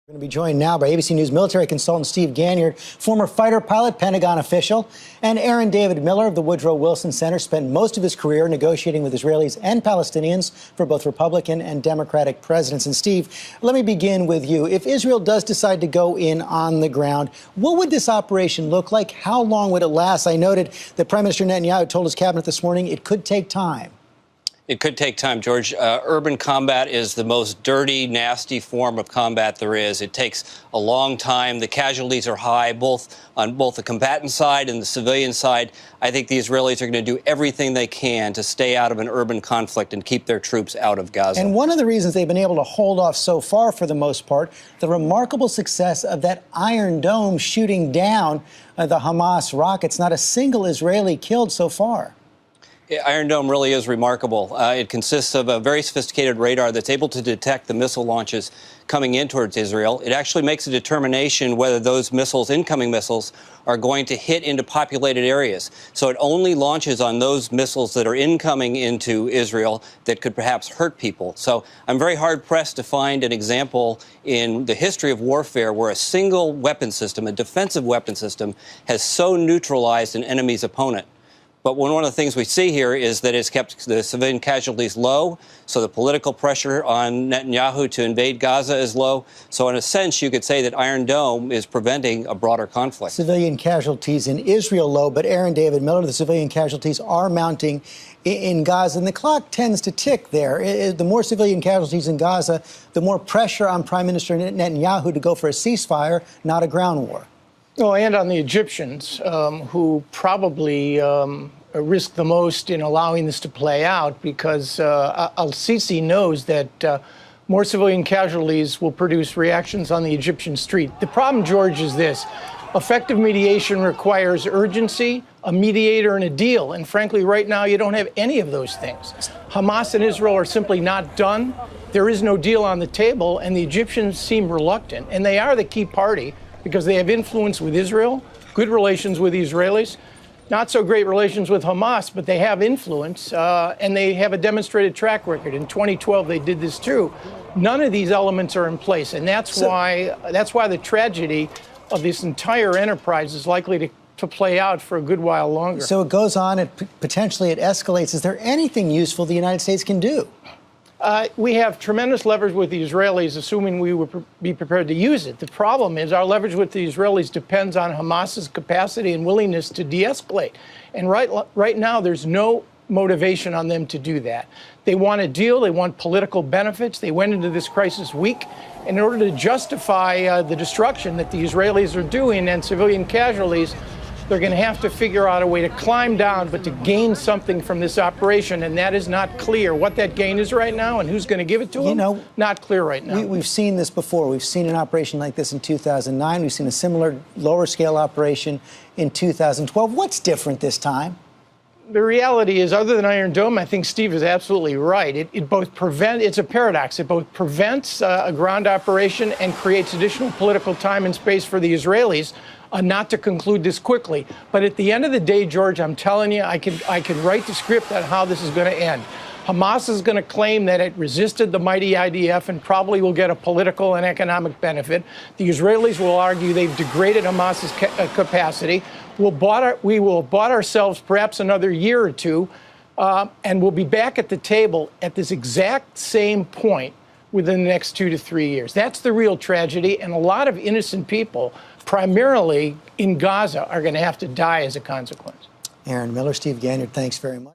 We're going to be joined now by ABC News military consultant Steve Ganyard, former fighter pilot, Pentagon official, and Aaron David Miller of the Woodrow Wilson Center. Spent most of his career negotiating with Israelis and Palestinians for both Republican and Democratic presidents. And Steve, let me begin with you. If Israel does decide to go in on the ground, what would this operation look like? How long would it last? I noted that Prime Minister Netanyahu told his cabinet this morning it could take time. It could take time, George. Urban combat is the most dirty, nasty form of combat there is. It takes a long time. The casualties are high, on both the combatant side and the civilian side. I think the Israelis are going to do everything they can to stay out of an urban conflict and keep their troops out of Gaza. And one of the reasons they've been able to hold off so far, for the most part, the remarkable success of that Iron Dome shooting down the Hamas rockets. Not a single Israeli killed so far. Iron Dome really is remarkable. It consists of a very sophisticated radar that's able to detect the missile launches coming in towards Israel. It actually makes a determination whether those missiles, incoming missiles, are going to hit into populated areas. So it only launches on those missiles that are incoming into Israel that could perhaps hurt people. So I'm very hard-pressed to find an example in the history of warfare where a single weapon system, a defensive weapon system, has so neutralized an enemy's opponent. But one of the things we see here is that it's kept the civilian casualties low, so the political pressure on Netanyahu to invade Gaza is low. So in a sense, you could say that Iron Dome is preventing a broader conflict. Civilian casualties in Israel low, but Aaron David Miller, the civilian casualties are mounting in Gaza, and the clock tends to tick there. The more civilian casualties in Gaza, the more pressure on Prime Minister Netanyahu to go for a ceasefire, not a ground war. Oh, and on the Egyptians, who probably risk the most in allowing this to play out, because al-Sisi knows that more civilian casualties will produce reactions on the Egyptian street. The problem, George, is this. Effective mediation requires urgency, a mediator, and a deal. And frankly, right now, you don't have any of those things. Hamas and Israel are simply not done. There is no deal on the table, and the Egyptians seem reluctant. And they are the key party, because they have influence with Israel, good relations with the Israelis, not so great relations with Hamas, but they have influence, and they have a demonstrated track record. In 2012, they did this too. None of these elements are in place, and that's why the tragedy of this entire enterprise is likely to play out for a good while longer. So it goes on, and potentially it escalates. Is there anything useful the United States can do? We have tremendous leverage with the Israelis, assuming we would be prepared to use it. The problem is our leverage with the Israelis depends on Hamas's capacity and willingness to de-escalate. And right now, there's no motivation on them to do that. They want a deal. They want political benefits. They went into this crisis weak. In order to justify the destruction that the Israelis are doing and civilian casualties, they're going to have to figure out a way to climb down, but to gain something from this operation, and that is not clear. What that gain is right now and who's going to give it to them, not clear right now. We've seen this before. We've seen an operation like this in 2009. We've seen a similar lower-scale operation in 2012. What's different this time? The reality is, other than Iron Dome, I think Steve is absolutely right. It's a paradox. It both prevents a ground operation and creates additional political time and space for the Israelis not to conclude this quickly. But at the end of the day, George, I'm telling you, I can write the script on how this is going to end. Hamas is going to claim that it resisted the mighty IDF and probably will get a political and economic benefit. The Israelis will argue they've degraded Hamas's capacity. We will have bought ourselves perhaps another year or two, and we'll be back at the table at this exact same point within the next 2 to 3 years. That's the real tragedy, and a lot of innocent people, primarily in Gaza, are going to have to die as a consequence. Aaron Miller, Steve Ganyard, thanks very much.